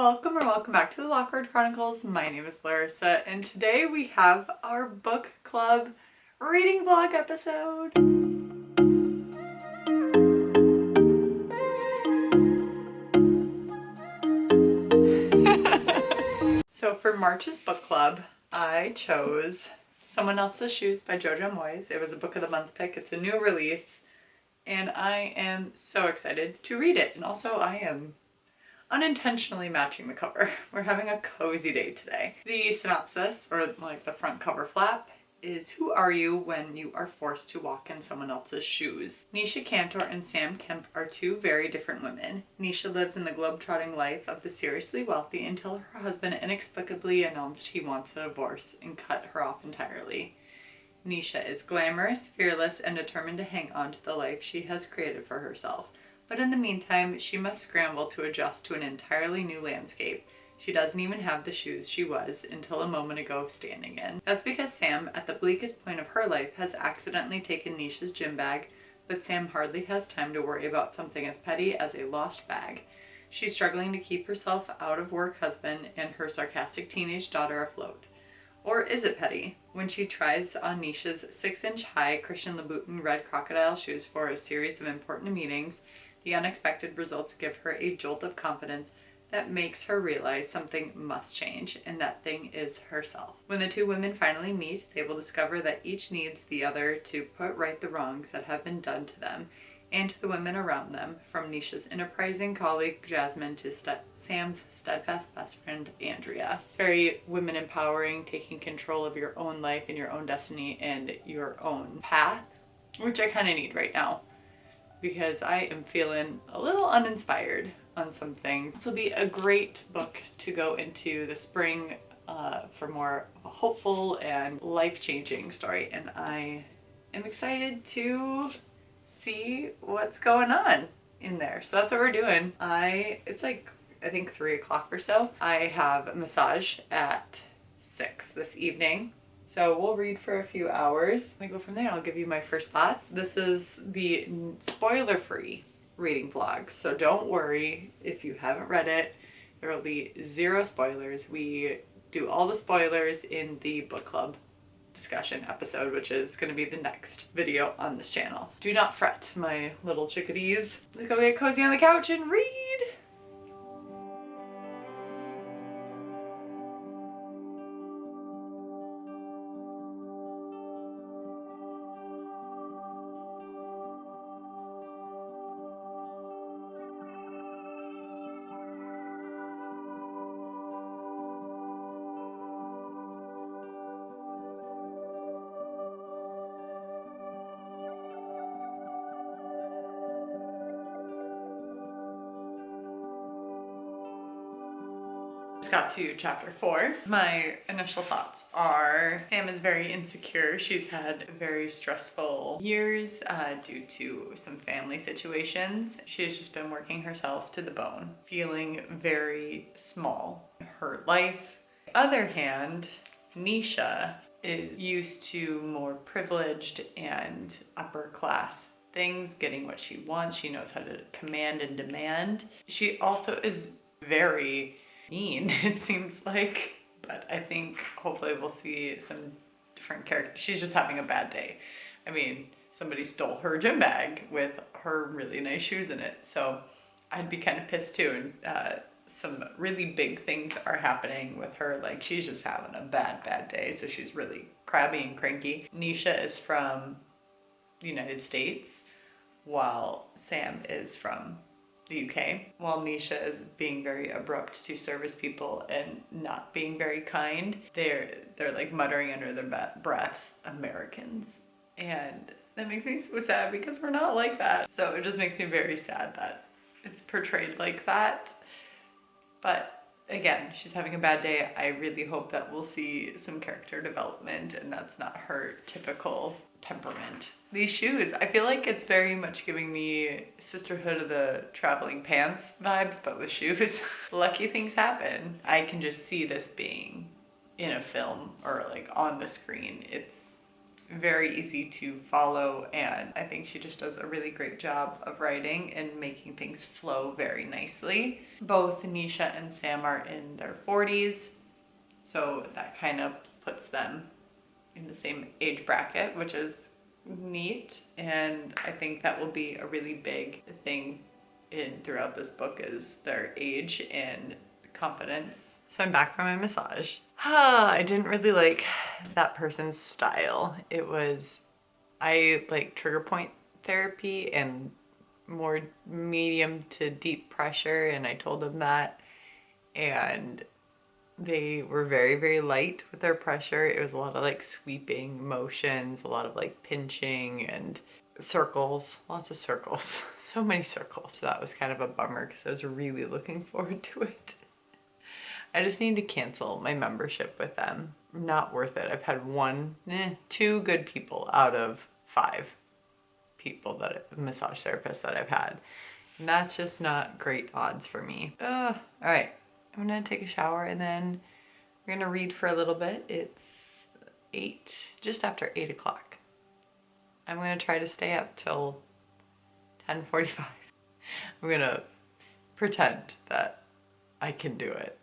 Welcome or welcome back to the Lawkward Chronicles. My name is Larissa and today we have our book club reading vlog episode. So for March's book club, I chose Someone Else's Shoes by Jojo Moyes. It was a book of the month pick. It's a new release and I am so excited to read it. And also I am unintentionally matching the cover. We're having a cozy day today. The synopsis, or like the front cover flap, is who are you when you are forced to walk in someone else's shoes? Nisha Cantor and Sam Kemp are two very different women. Nisha lives in the globe-trotting life of the seriously wealthy until her husband inexplicably announced he wants a divorce and cut her off entirely. Nisha is glamorous, fearless, and determined to hang on to the life she has created for herself. But in the meantime, she must scramble to adjust to an entirely new landscape. She doesn't even have the shoes she was until a moment ago standing in. That's because Sam, at the bleakest point of her life, has accidentally taken Nisha's gym bag, but Sam hardly has time to worry about something as petty as a lost bag. She's struggling to keep herself out of work husband and her sarcastic teenage daughter afloat. Or is it petty? When she tries on Nisha's 6-inch high Christian Louboutin red crocodile shoes for a series of important meetings, the unexpected results give her a jolt of confidence that makes her realize something must change, and that thing is herself. When the two women finally meet, they will discover that each needs the other to put right the wrongs that have been done to them and to the women around them, from Nisha's enterprising colleague Jasmine to Sam's steadfast best friend Andrea. It's very women empowering, taking control of your own life and your own destiny and your own path, which I kind of need right now, because I am feeling a little uninspired on some things. This will be a great book to go into the spring for more hopeful and life-changing story, and I am excited to see what's going on in there. So that's what we're doing. It's like, I think 3 o'clock or so. I have a massage at 6 this evening. So we'll read for a few hours. I go from there. I'll give you my first thoughts. This is the spoiler-free reading vlog, so don't worry if you haven't read it. There will be 0 spoilers. We do all the spoilers in the book club discussion episode, which is going to be the next video on this channel. Do not fret, my little chickadees. Let's go get cozy on the couch and read. Got to chapter 4. My initial thoughts are Sam is very insecure. She's had very stressful years due to some family situations. She has just been working herself to the bone, feeling very small in her life. On the other hand, Nisha is used to more privileged and upper class things, getting what she wants. She knows how to command and demand. She also is very mean, it seems like, but I think hopefully we'll see some different characters. She's just having a bad day. I mean, somebody stole her gym bag with her really nice shoes in it, so I'd be kind of pissed too. And some really big things are happening with her, like she's just having a bad day, so she's really crabby and cranky. Nisha is from the United States while Sam is from the UK. While Nisha is being very abrupt to service people and not being very kind, they're like muttering under their breaths, Americans. And that makes me so sad because we're not like that. So it just makes me very sad that it's portrayed like that. But again, she's having a bad day. I really hope that we'll see some character development and that's not her typical temperament. These shoes, I feel like it's very much giving me Sisterhood of the Traveling Pants vibes, but with shoes. Lucky things happen. I can just see this being in a film or like on the screen. It's very easy to follow, and I think she just does a really great job of writing and making things flow very nicely. Both Nisha and Sam are in their 40s, so that kind of puts them in the same age bracket, which is neat, and I think that will be a really big thing throughout this book is their age and confidence. So I'm back from my massage. I didn't really like that person's style. I like trigger point therapy and more medium to deep pressure, and I told them that, and they were very, very light with their pressure. It was a lot of like sweeping motions, a lot of like pinching and circles, lots of circles, so many circles. So that was kind of a bummer because I was really looking forward to it. I just need to cancel my membership with them. Not worth it. I've had two good people out of 5 people massage therapists that I've had. And that's just not great odds for me. All right. I'm gonna take a shower and then we're gonna read for a little bit. It's just after 8 o'clock. I'm gonna try to stay up till 10:45. I'm gonna pretend that I can do it.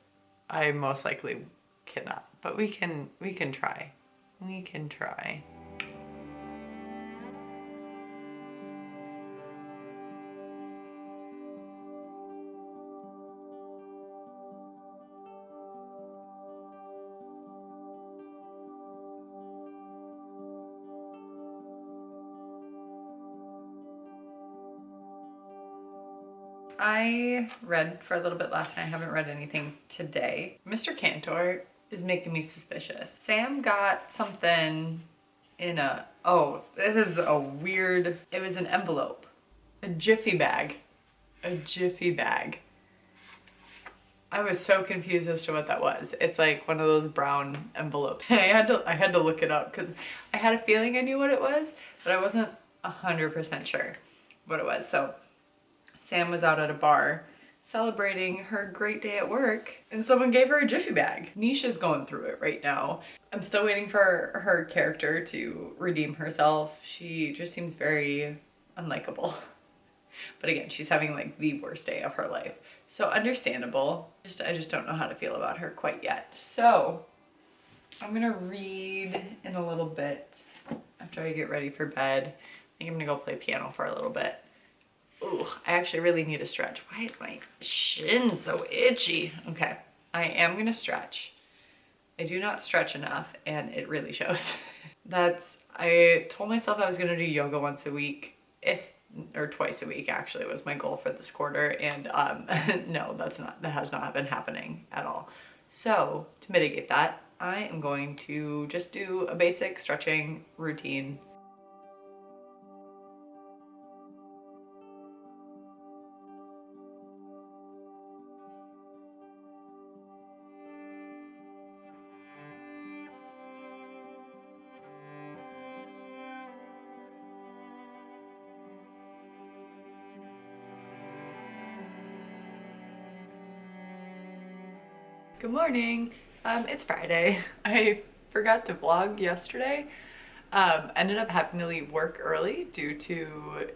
I most likely cannot, but we can try. We can try. I read for a little bit last night. I haven't read anything today. Mr. Cantor is making me suspicious. Sam got something in it was an envelope. A Jiffy bag. A Jiffy bag. I was so confused as to what that was. It's like one of those brown envelopes. I had to look it up because I had a feeling I knew what it was, but I wasn't 100% sure what it was. So Sam was out at a bar celebrating her great day at work and someone gave her a Jiffy bag. Nisha's going through it right now. I'm still waiting for her character to redeem herself. She just seems very unlikable. But again, she's having like the worst day of her life. So understandable. I just don't know how to feel about her quite yet. So I'm gonna read in a little bit after I get ready for bed. I think I'm gonna go play piano for a little bit. Ooh, I actually really need to stretch. Why is my shin so itchy? Okay, I am gonna stretch. I do not stretch enough and it really shows. I told myself I was gonna do yoga once a week. Or twice a week actually was my goal for this quarter, and no, that has not been happening at all. So to mitigate that, I am going to just do a basic stretching routine. Good morning. It's Friday. I forgot to vlog yesterday. Ended up having to leave work early due to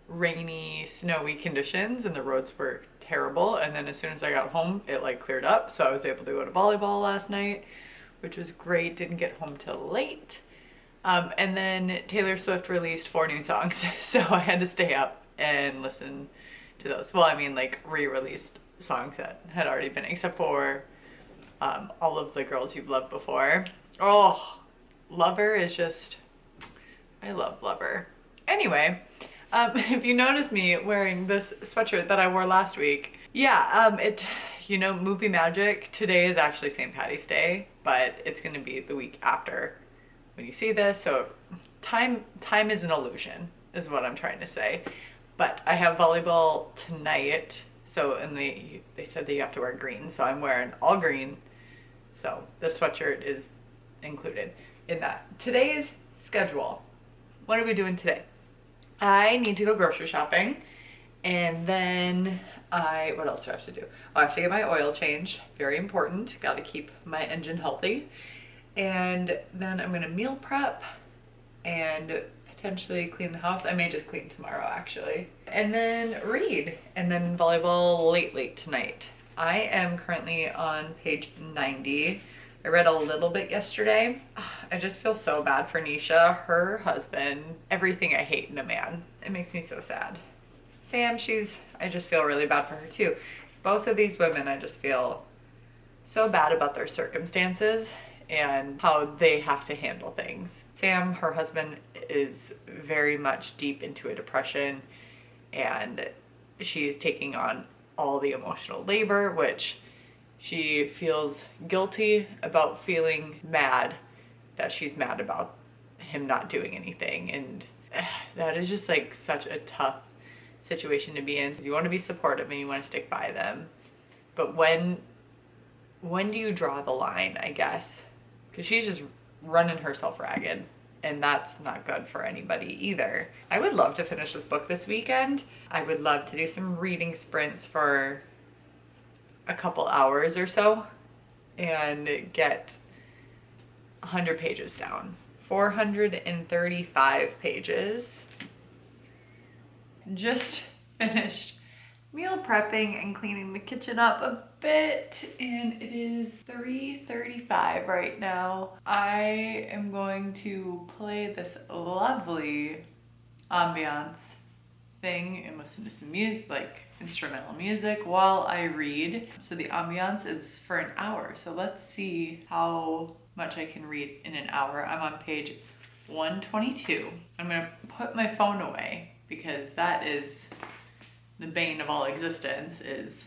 rainy, snowy conditions, and the roads were terrible. And then as soon as I got home, it like cleared up. So I was able to go to volleyball last night, which was great. Didn't get home till late. And then Taylor Swift released 4 new songs. So I had to stay up and listen to those. Well, I mean like re-released songs that had already been, except for All of the Girls You've Loved Before. Oh, Lover is just, I love Lover. Anyway, if you notice me wearing this sweatshirt that I wore last week, yeah, movie magic. Today is actually St. Patty's Day, but it's gonna be the week after when you see this, so time is an illusion, is what I'm trying to say. But I have volleyball tonight, so, and they said that you have to wear green, so I'm wearing all green. So the sweatshirt is included in that. Today's schedule. What are we doing today? I need to go grocery shopping, and then what else do I have to do? Oh, I have to get my oil changed. Very important. Got to keep my engine healthy. And then I'm gonna meal prep, and potentially clean the house. I may just clean tomorrow actually. And then read. And then volleyball late tonight. I am currently on page 90. I read a little bit yesterday. I just feel so bad for Nisha, her husband, everything I hate in a man. It makes me so sad. Sam, I just feel really bad for her too. Both of these women, I just feel so bad about their circumstances and how they have to handle things. Sam, her husband, is very much deep into a depression, and she is taking on all the emotional labor, which she feels guilty about, feeling mad that she's mad about him not doing anything. And that is just like such a tough situation to be in. You want to be supportive and you want to stick by them, but when do you draw the line, I guess? Because she's just running herself ragged, and that's not good for anybody either. I would love to finish this book this weekend. I would love to do some reading sprints for a couple hours or so and get 100 pages down. 435 pages. Just finished meal prepping and cleaning the kitchen up a bit, and it is 3:35 right now. I am going to play this lovely ambiance thing and listen to some music, like instrumental music, while I read. So the ambiance is for an hour. So let's see how much I can read in an hour. I'm on page 122. I'm gonna put my phone away because that is the bane of all existence, is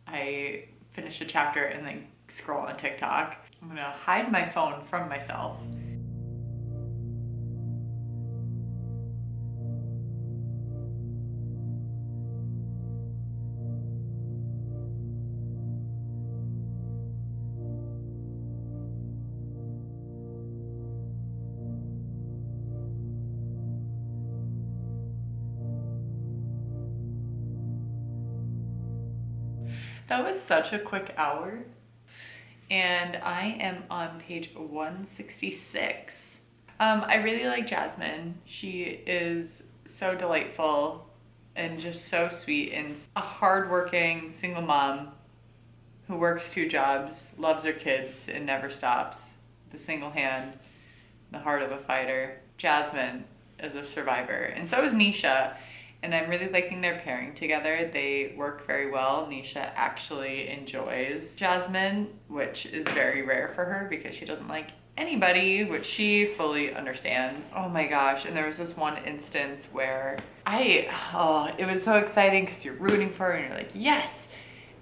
I finish a chapter and then scroll on TikTok. I'm gonna hide my phone from myself. That was such a quick hour. And I am on page 166. I really like Jasmine. She is so delightful and just so sweet, and a hardworking single mom who works 2 jobs, loves her kids, and never stops. The single hand, the heart of a fighter. Jasmine is a survivor, and so is Nisha. And I'm really liking their pairing together. They work very well. Nisha actually enjoys Jasmine, which is very rare for her because she doesn't like anybody, which she fully understands. Oh my gosh, and there was this one instance where it was so exciting because you're rooting for her and you're like, yes!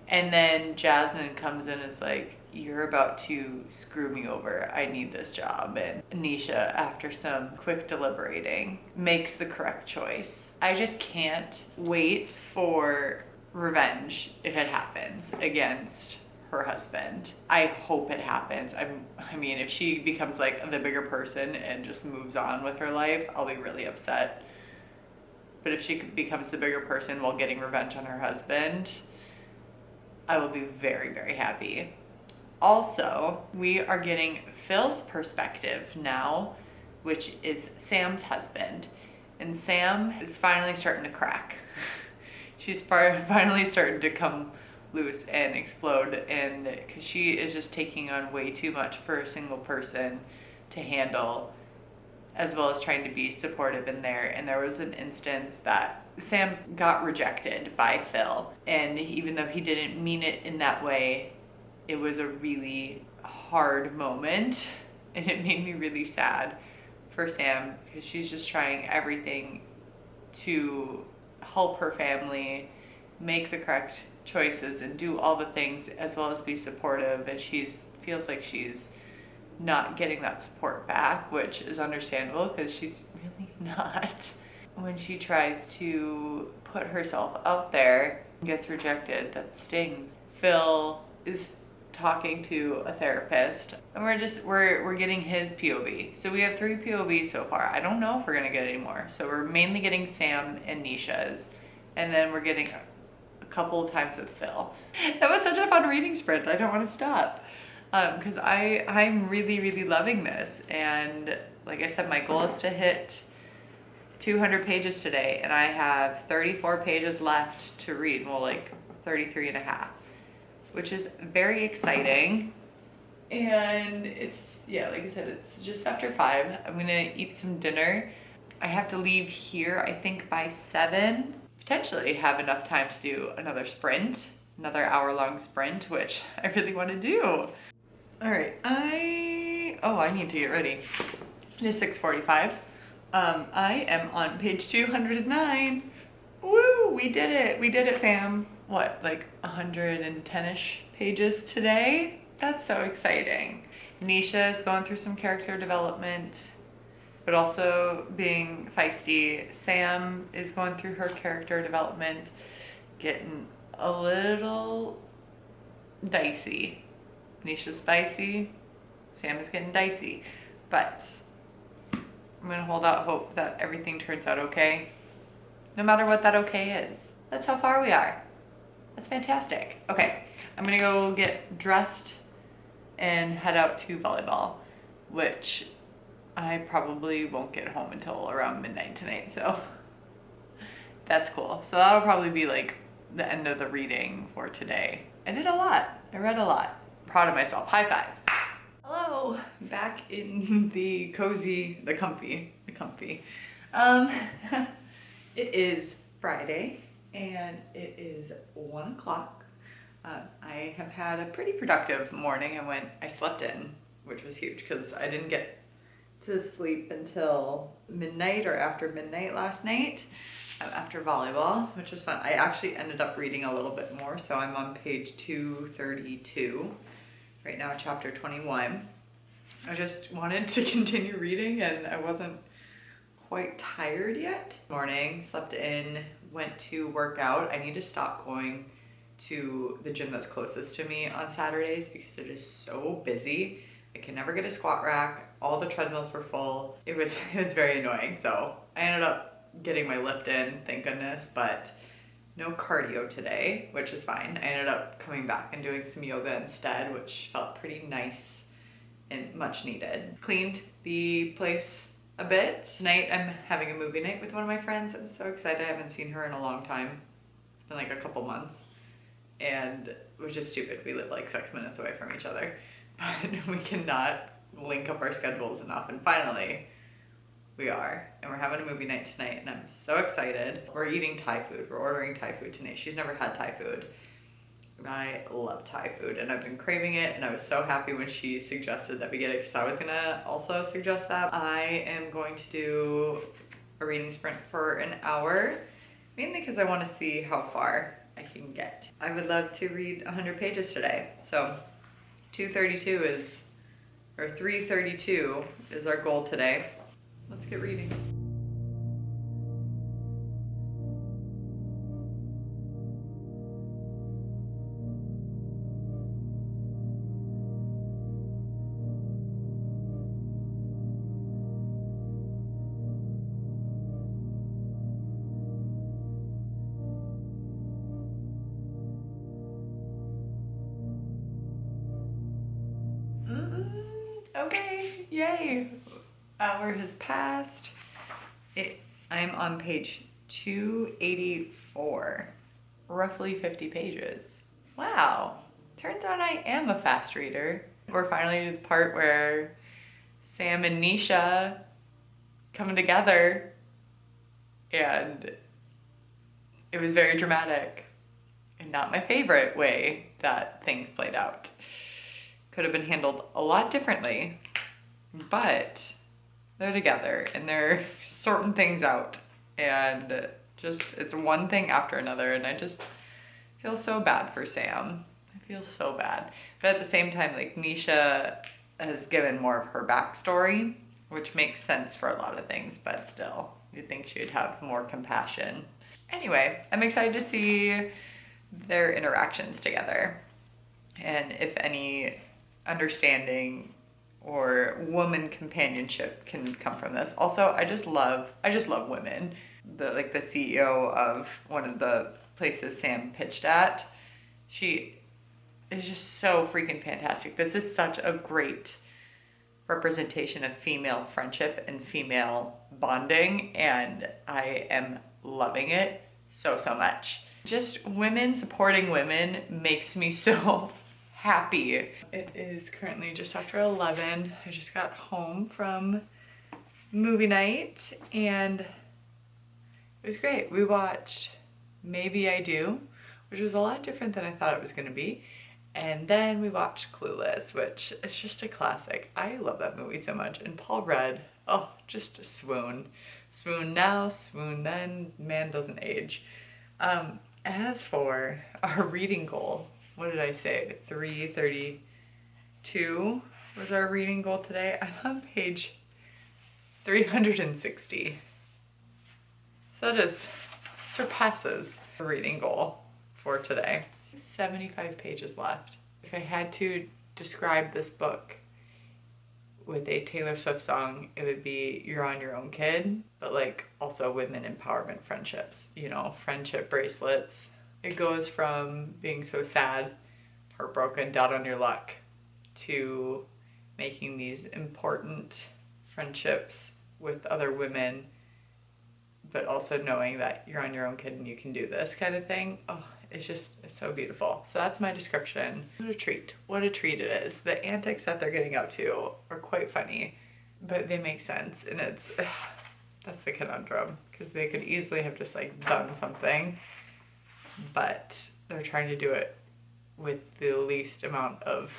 And then Jasmine comes in and is like, you're about to screw me over. I need this job. And Nisha, after some quick deliberating, makes the correct choice. I just can't wait for revenge if it happens against her husband. I hope it happens. I mean, if she becomes like the bigger person and just moves on with her life, I'll be really upset. But if she becomes the bigger person while getting revenge on her husband, I will be very, very happy. Also, we are getting Phil's perspective now, which is Sam's husband. And Sam is finally starting to crack. She's finally starting to come loose and explode, and because she is just taking on way too much for a single person to handle, as well as trying to be supportive in there. And there was an instance that Sam got rejected by Phil, and even though he didn't mean it in that way, it was a really hard moment, and it made me really sad for Sam because she's just trying everything to help her family make the correct choices and do all the things, as well as be supportive, and feels like she's not getting that support back, which is understandable because she's really not. When she tries to put herself out there and gets rejected, that stings. Phil is talking to a therapist, and we're getting his POV. So we have 3 POVs so far. I don't know if we're gonna get any more. So we're mainly getting Sam and Nisha's, and then we're getting a couple of times with Phil. That was such a fun reading sprint. I don't want to stop because I'm really, really loving this. And like I said, my goal is to hit 200 pages today, and I have 34 pages left to read. Well, like 33 and a half, which is very exciting. And it's, yeah, like I said, it's just after 5. I'm gonna eat some dinner. I have to leave here, I think, by 7. Potentially have enough time to do another sprint, another hour-long sprint, which I really want to do. All right, I need to get ready. It is 6:45. I am on page 209. Woo, we did it. We did it, fam. What, like 110-ish pages today? That's so exciting. Nisha is going through some character development, but also being feisty. Sam is going through her character development, getting a little dicey. Nisha's spicy, Sam is getting dicey, but I'm gonna hold out hope that everything turns out okay, no matter what that okay is. That's how far we are. That's fantastic. Okay, I'm gonna go get dressed and head out to volleyball, which I probably won't get home until around midnight tonight, so that's cool. So that'll probably be like the end of the reading for today. I did a lot. I read a lot. Proud of myself. High five. Hello, back in the cozy, the comfy. It is Friday and it is 1 o'clock. I have had a pretty productive morning. I slept in, which was huge because I didn't get to sleep until midnight or after midnight last night after volleyball, which was fun. I actually ended up reading a little bit more, so I'm on page 232 right now, chapter 21. I just wanted to continue reading and I wasn't quite tired yet. Morning, slept in, went to work out. I need to stop going to the gym that's closest to me on Saturdays because it is so busy. I can never get a squat rack. All the treadmills were full. It was very annoying. So I ended up getting my lift in, thank goodness, but no cardio today, which is fine. I ended up coming back and doing some yoga instead, which felt pretty nice and much needed. Cleaned the place a bit. Tonight I'm having a movie night with one of my friends. I'm so excited. I haven't seen her in a long time. It's been like a couple months. And which is stupid. We live like 6 minutes away from each other, but we cannot link up our schedules enough. And finally, we are. And we're having a movie night tonight and I'm so excited. We're eating Thai food. We're ordering Thai food tonight. She's never had Thai food. And I love Thai food and I've been craving it, and I was so happy when she suggested that we get it because I was gonna also suggest that. I am going to do a reading sprint for an hour, mainly because I want to see how far I can get. I would love to read 100 pages today. So 332 is our goal today. Let's get reading. Okay, yay. Hour has passed. I'm on page 284, roughly 50 pages. Wow, turns out I am a fast reader. We're finally to the part where Sam and Nisha come together, and it was very dramatic and not my favorite way that things played out. Could have been handled a lot differently, but they're together and they're sorting things out, and just it's one thing after another, and I just feel so bad for Sam. I feel so bad. But at the same time, like, Nisha has given more of her backstory, which makes sense for a lot of things, but still, you'd think she would have more compassion. Anyway, I'm excited to see their interactions together and if any understanding or woman companionship can come from this. Also, I just love women. The CEO of one of the places Sam pitched at, she is just so freaking fantastic. This is such a great representation of female friendship and female bonding, and I am loving it so much. Just women supporting women makes me so happy. It is currently just after 11. I just got home from movie night and it was great. We watched Maybe I Do, which was a lot different than I thought it was going to be. And then we watched Clueless, which is just a classic. I love that movie so much. And Paul Rudd, oh, just a swoon. Swoon now, swoon then, man doesn't age. As for our reading goal, what did I say? 332 was our reading goal today. I'm on page 360. So that is surpasses the reading goal for today. 75 pages left. If I had to describe this book with a Taylor Swift song, it would be You're on Your Own, Kid, but like also women empowerment friendships, you know, friendship bracelets. It goes from being so sad, heartbroken, down on your luck, to making these important friendships with other women, but also knowing that you're on your own, kid, and you can do this kind of thing. Oh, it's so beautiful. So that's my description. What a treat. What a treat it is. The antics that they're getting up to are quite funny, but they make sense, and that's the conundrum, because they could easily have just like done something, but they're trying to do it with the least amount of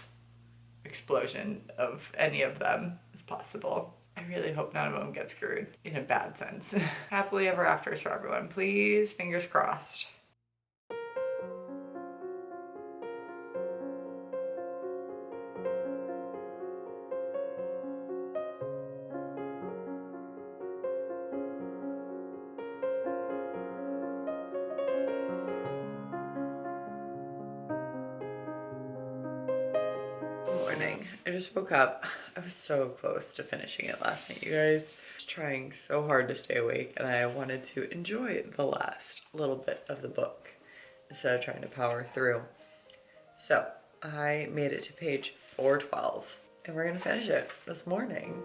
explosion of any of them as possible. I really hope none of them get screwed in a bad sense. Happily ever afters for everyone, please. Fingers crossed. Morning. I just woke up. I was so close to finishing it last night, you guys. I was trying so hard to stay awake, and I wanted to enjoy the last little bit of the book instead of trying to power through. So I made it to page 412, and we're gonna finish it this morning.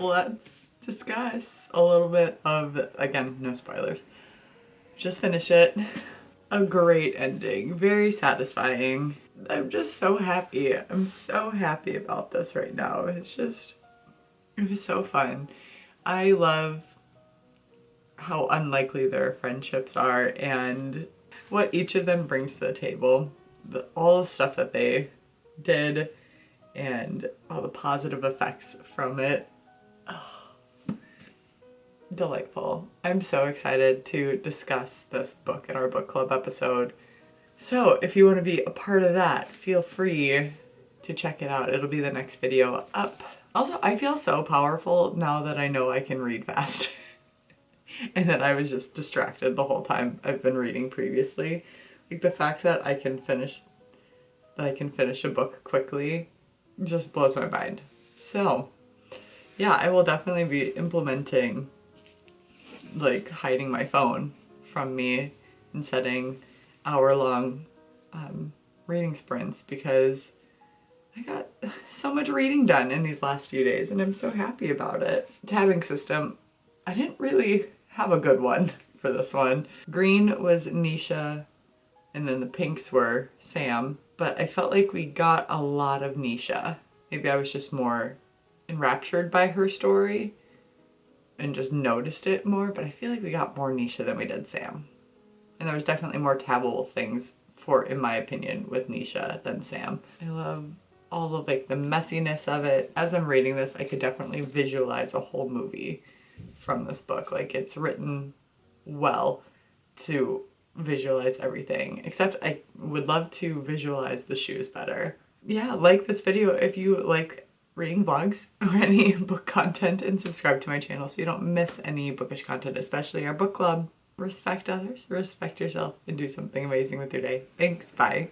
Let's discuss a little bit of, again, no spoilers. Just finish it. A great ending, very satisfying. I'm just so happy. I'm so happy about this right now. It was so fun. I love how unlikely their friendships are and what each of them brings to the table. All the stuff that they did and all the positive effects from it. Oh, delightful. I'm so excited to discuss this book in our book club episode. So if you want to be a part of that, feel free to check it out. It'll be the next video up. Also, I feel so powerful now that I know I can read fast. And that I was just distracted the whole time I've been reading previously. Like the fact that I can finish a book quickly just blows my mind. So yeah, I will definitely be implementing like hiding my phone from me and setting hour-long reading sprints, because I got so much reading done in these last few days and I'm so happy about it. Tabbing system, I didn't really have a good one for this one. Green was Nisha and then the pinks were Sam, but I felt like we got a lot of Nisha. Maybe I was just more enraptured by her story and just noticed it more, but I feel like we got more Nisha than we did Sam. And there was definitely more tabbable things in my opinion, with Nisha than Sam. I love all of like the messiness of it. As I'm reading this, I could definitely visualize a whole movie from this book. Like, it's written well to visualize everything, except I would love to visualize the shoes better. Yeah, like this video if you like reading vlogs or any book content, and subscribe to my channel so you don't miss any bookish content, especially our book club. Respect others, respect yourself, and do something amazing with your day. Thanks, bye.